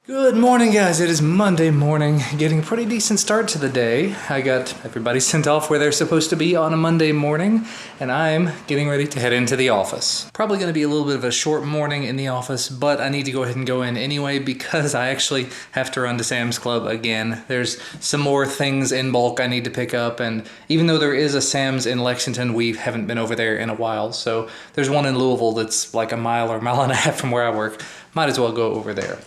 Good morning, guys. It is Monday morning, getting a pretty decent start to the day. I got everybody sent off where they're supposed to be on a Monday morning, and I'm getting ready to head into the office. Probably going to be a little bit of a short morning in the office, but I need to go ahead and go in anyway because I actually have to run to Sam's Club again. There's some more things in bulk I need to pick up, and even though there is a Sam's in Lexington, we haven't been over there in a while, so there's one in Louisville that's like a mile or a mile and a half from where I work. Might as well go over there.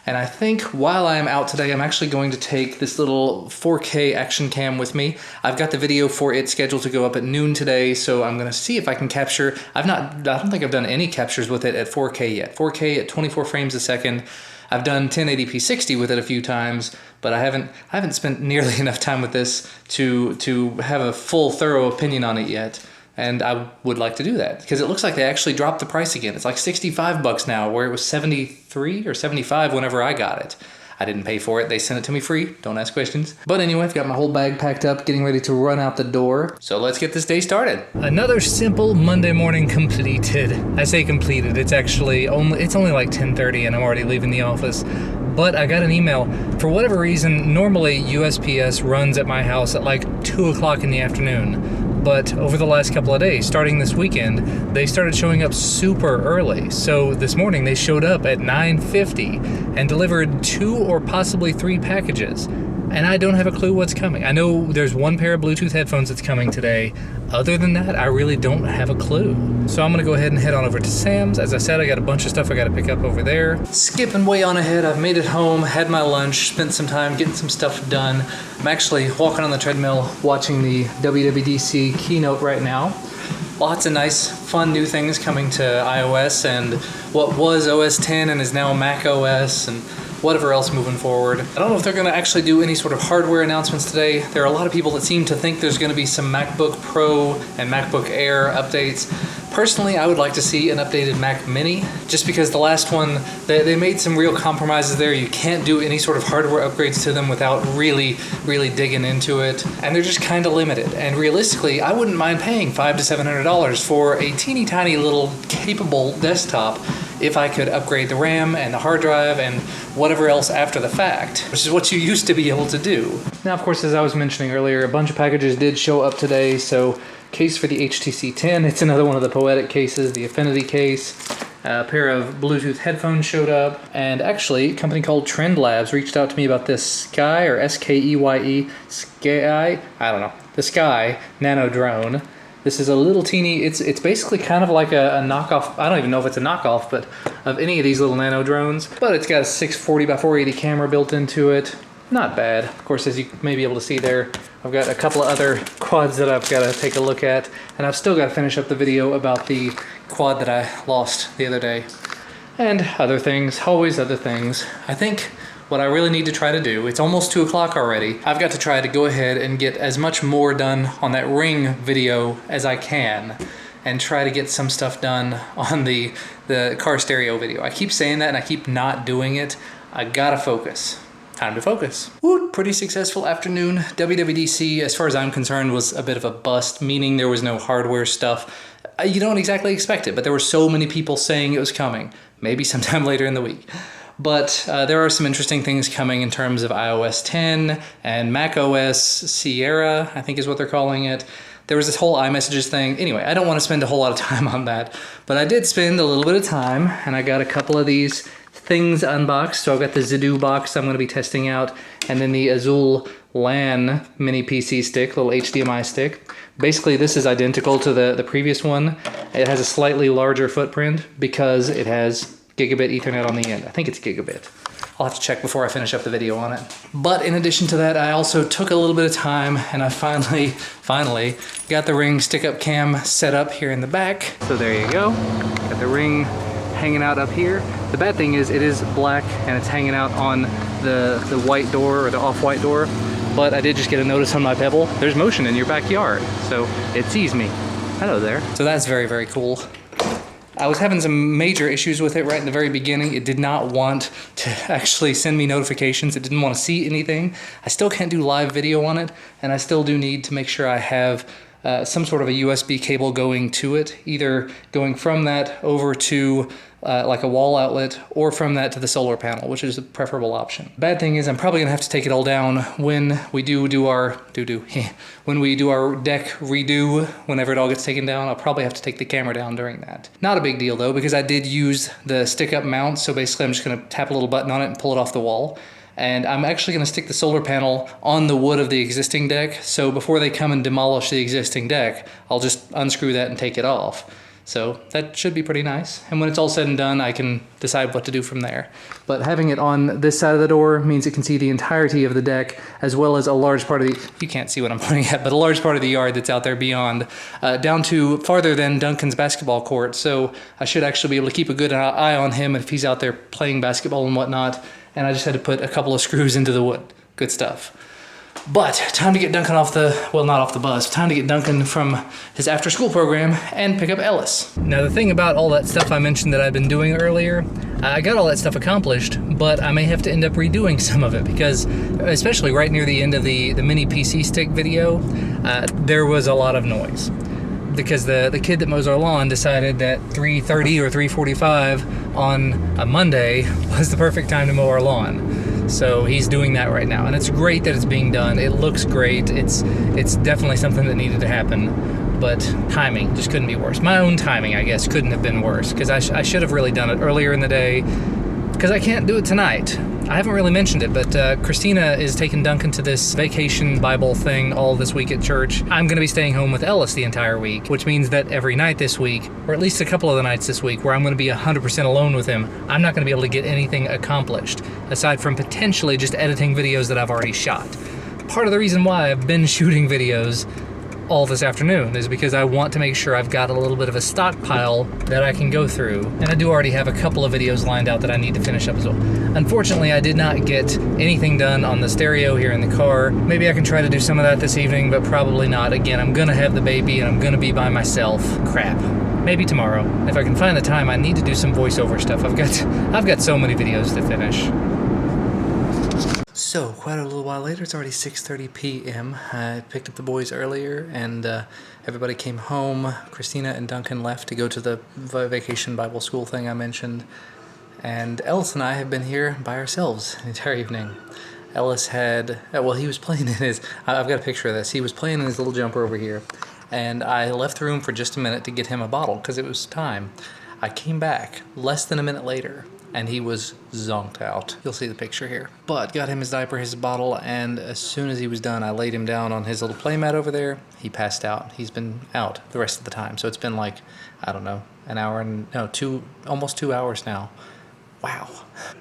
And I think while I'm out today, I'm actually going to take this little 4K action cam with me. I've got the video for it scheduled to go up at noon today, so I'm going to see if I can capture. I don't think I've done any captures with it at 4K yet. 4K at 24 frames a second. I've done 1080p 60 with it a few times, but I haven't spent nearly enough time with this to have a full, thorough opinion on it yet. And I would like to do that because it looks like they actually dropped the price again. It's like 65 bucks now, where it was 73 or 75 whenever I got it. I didn't pay for it. They sent it to me free. Don't ask questions. But anyway, I've got my whole bag packed up, getting ready to run out the door. So let's get this day started. Another simple Monday morning completed. I say completed. It's actually only like 10:30 and I'm already leaving the office. But I got an email. For whatever reason, normally USPS runs at my house at like 2 o'clock in the afternoon. But over the last couple of days, starting this weekend, they started showing up super early. So this morning they showed up at 9:50 and delivered 2 or possibly 3 packages. And I don't have a clue what's coming. I know there's one pair of Bluetooth headphones that's coming today. Other than that, I really don't have a clue. So I'm gonna go ahead and head on over to Sam's. As I said, I got a bunch of stuff I gotta pick up over there. Skipping way on ahead, I've made it home, had my lunch, spent some time getting some stuff done. I'm actually walking on the treadmill, watching the WWDC keynote right now. Lots of nice, fun new things coming to iOS and what was OS 10 and is now Mac OS and whatever else moving forward. I don't know if they're gonna actually do any sort of hardware announcements today. There are a lot of people that seem to think there's gonna be some MacBook Pro and MacBook Air updates. Personally, I would like to see an updated Mac Mini, just because the last one, they made some real compromises there. You can't do any sort of hardware upgrades to them without really digging into it. And they're just kind of limited. And realistically, I wouldn't mind paying $500 to $700 for a teeny tiny little capable desktop if I could upgrade the RAM and the hard drive and whatever else after the fact, which is what you used to be able to do. Now, of course, as I was mentioning earlier, a bunch of packages did show up today, so case for the HTC 10, it's another one of the Poetic cases, the Affinity case. A pair of Bluetooth headphones showed up, and actually, a company called Trend Labs reached out to me about this Sky, or S-K-E-Y-E, Sky, I don't know, the Sky Nano drone. This is a little teeny, it's basically kind of like a knockoff, I don't even know if it's a knockoff, but of any of these little nano drones. But it's got a 640 by 480 camera built into it. Not bad. Of course, as you may be able to see there, I've got a couple of other quads that I've got to take a look at, and I've still got to finish up the video about the quad that I lost the other day. And other things, always other things. I think what I really need to try to do, it's almost 2 o'clock already, I've got to try to go ahead and get as much more done on that Ring video as I can and try to get some stuff done on the car stereo video. I keep saying that and I keep not doing it. I gotta focus. Time to focus. Woo, pretty successful afternoon. WWDC, as far as I'm concerned, was a bit of a bust, meaning there was no hardware stuff. You don't exactly expect it, but there were so many people saying it was coming. Maybe sometime later in the week. But there are some interesting things coming in terms of iOS 10 and Mac OS Sierra, I think is what they're calling it. There was this whole iMessages thing. Anyway, I don't want to spend a whole lot of time on that, but I did spend a little bit of time, and I got a couple of these things unboxed. So I've got the Zidoo box I'm going to be testing out, and then the Azul LAN mini PC stick, little HDMI stick. Basically, this is identical to the previous one. It has a slightly larger footprint because it has gigabit Ethernet on the end. I think it's gigabit. I'll have to check before I finish up the video on it. But in addition to that, I also took a little bit of time and I finally got the Ring stick-up cam set up here in the back. So there you go. Got the Ring hanging out up here. The bad thing is it is black and it's hanging out on the white door or the off-white door. But I did just get a notice on my Pebble. There's motion in your backyard. So it sees me. Hello there. So that's very cool. I was having some major issues with it right in the very beginning. It did not want to actually send me notifications. It didn't want to see anything. I still can't do live video on it, and I still do need to make sure I have some sort of a USB cable going to it, either going from that over to like a wall outlet, or from that to the solar panel, which is a preferable option. Bad thing is I'm probably gonna have to take it all down when we do our when we do our deck redo. Whenever it all gets taken down, I'll probably have to take the camera down during that. Not a big deal though, because I did use the stick-up mount, so basically I'm just gonna tap a little button on it and pull it off the wall. And I'm actually going to stick the solar panel on the wood of the existing deck, so before they come and demolish the existing deck, I'll just unscrew that and take it off. So that should be pretty nice. And when it's all said and done, I can decide what to do from there. But having it on this side of the door means it can see the entirety of the deck, as well as a large part of the, you can't see what I'm pointing at, but a large part of the yard that's out there beyond, down to farther than Duncan's basketball court. So I should actually be able to keep a good eye on him if he's out there playing basketball and whatnot. And I just had to put a couple of screws into the wood. Good stuff. But time to get Duncan off the, well, not off the bus, time to get Duncan from his after school program and pick up Ellis. Now the thing about all that stuff I mentioned that I've been doing earlier, I got all that stuff accomplished, but I may have to end up redoing some of it because, especially right near the end of the mini PC stick video, there was a lot of noise. Because the kid that mows our lawn decided that 3:30 or 3:45 on a Monday was the perfect time to mow our lawn. So he's doing that right now, and it's great that it's being done. It looks great. It's definitely something that needed to happen, but timing just couldn't be worse. My own timing, I guess, couldn't have been worse, because I should have really done it earlier in the day, because I can't do it tonight. I haven't really mentioned it, but Christina is taking Duncan to this vacation Bible thing all this week at church. I'm going to be staying home with Ellis the entire week, which means that every night this week, or at least a couple of the nights this week, where I'm going to be 100% alone with him, I'm not going to be able to get anything accomplished, aside from potentially just editing videos that I've already shot. Part of the reason why I've been shooting videos all this afternoon is because I want to make sure I've got a little bit of a stockpile that I can go through, and I do already have a couple of videos lined out that I need to finish up as well. Unfortunately, I did not get anything done on the stereo here in the car. Maybe I can try to do some of that this evening, but probably not. Again, I'm gonna have the baby and I'm gonna be by myself. Crap. Maybe tomorrow. If I can find the time, I need to do some voiceover stuff. I've got so many videos to finish. So, quite a little while later, it's already 6:30 p.m. I picked up the boys earlier, and everybody came home. Christina and Duncan left to go to the vacation Bible school thing I mentioned. And Ellis and I have been here by ourselves the entire evening. Ellis had, well, he was playing in his, I've got a picture of this. He was playing in his little jumper over here. And I left the room for just a minute to get him a bottle, because it was time. I came back less than a minute later, and he was zonked out. You'll see the picture here. But got him his diaper, his bottle, and as soon as he was done, I laid him down on his little play mat over there. He passed out. He's been out the rest of the time. So it's been like, I don't know, an hour and, no, almost 2 hours now. Wow.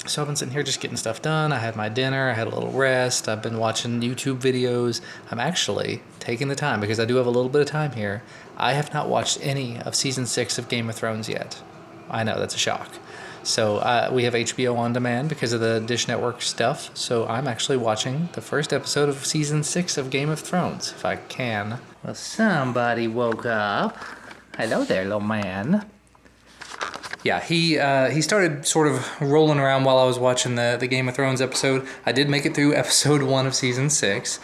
So I've been sitting here just getting stuff done. I had my dinner. I had a little rest. I've been watching YouTube videos. I'm actually taking the time, because I do have a little bit of time here. I have not watched any of Season 6 of Game of Thrones yet. I know, that's a shock. So we have HBO on demand because of the Dish Network stuff. So I'm actually watching the first episode of Season 6 of Game of Thrones, if I can. Well, somebody woke up. Hello there, little man. Yeah, he started sort of rolling around while I was watching the Game of Thrones episode. I did make it through episode 1 of Season 6.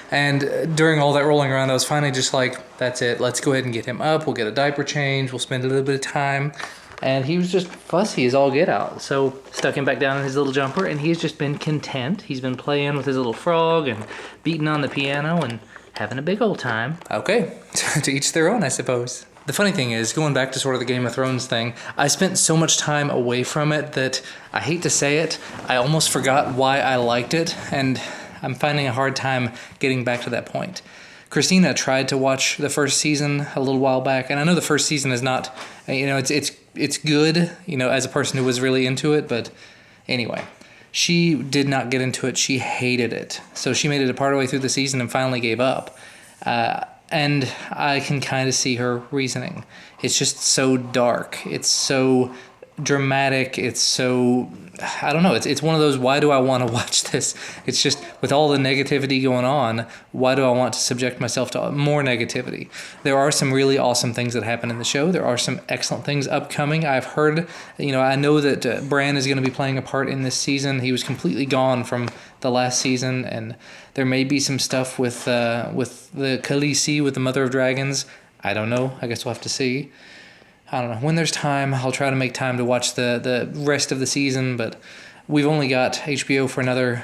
And during all that rolling around, I was finally just like, that's it. Let's go ahead and get him up. We'll get a diaper change. We'll spend a little bit of time. And he was just fussy as all get out. So stuck him back down in his little jumper, and he's just been content. He's been playing with his little frog and beating on the piano and having a big old time. Okay, to each their own, I suppose. The funny thing is, going back to sort of the Game of Thrones thing, I spent so much time away from it that, I hate to say it, I almost forgot why I liked it, and I'm finding a hard time getting back to that point. Christina tried to watch the first season a little while back, and I know the first season is not, it's good, as a person who was really into it, but anyway, she did not get into it. She hated it. So she made it a part of the way through the season and finally gave up. And I can kind of see her reasoning. It's just so dark. It's so dramatic. It's so, I don't know. It's one of those, why do I want to watch this? It's just, with all the negativity going on, why do I want to subject myself to more negativity? There are some really awesome things that happen in the show. There are some excellent things upcoming. I've heard, I know that Bran is going to be playing a part in this season. He was completely gone from the last season, and there may be some stuff with the Khaleesi, with the Mother of Dragons. I don't know. I guess we'll have to see. I don't know. When there's time, I'll try to make time to watch the rest of the season, but we've only got HBO for another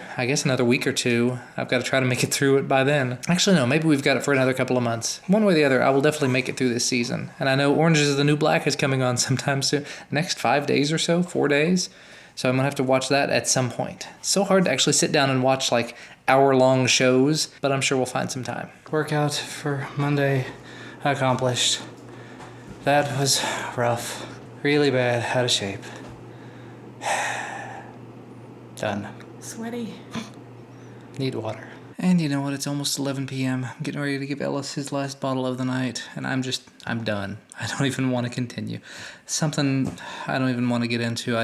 week or two. I've got to try to make it through it by then. Actually, no, maybe we've got it for another couple of months. One way or the other, I will definitely make it through this season. And I know Orange is the New Black is coming on sometime soon. Next 5 days or so, 4 days. So I'm going to have to watch that at some point. It's so hard to actually sit down and watch like hour-long shows, but I'm sure we'll find some time. Workout for Monday accomplished. That was rough. Really bad, out of shape. Done. Sweaty. Need water. And you know what? It's almost 11 p.m. I'm getting ready to give Ellis his last bottle of the night, and I'm done. I don't even want to continue. Something I don't even want to get into.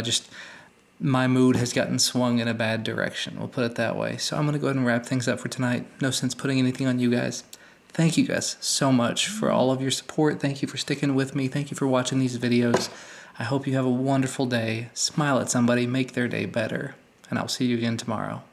My mood has gotten swung in a bad direction. We'll put it that way. So I'm going to go ahead and wrap things up for tonight. No sense putting anything on you guys. Thank you guys so much for all of your support. Thank you for sticking with me. Thank you for watching these videos. I hope you have a wonderful day. Smile at somebody, make their day better. And I'll see you again tomorrow.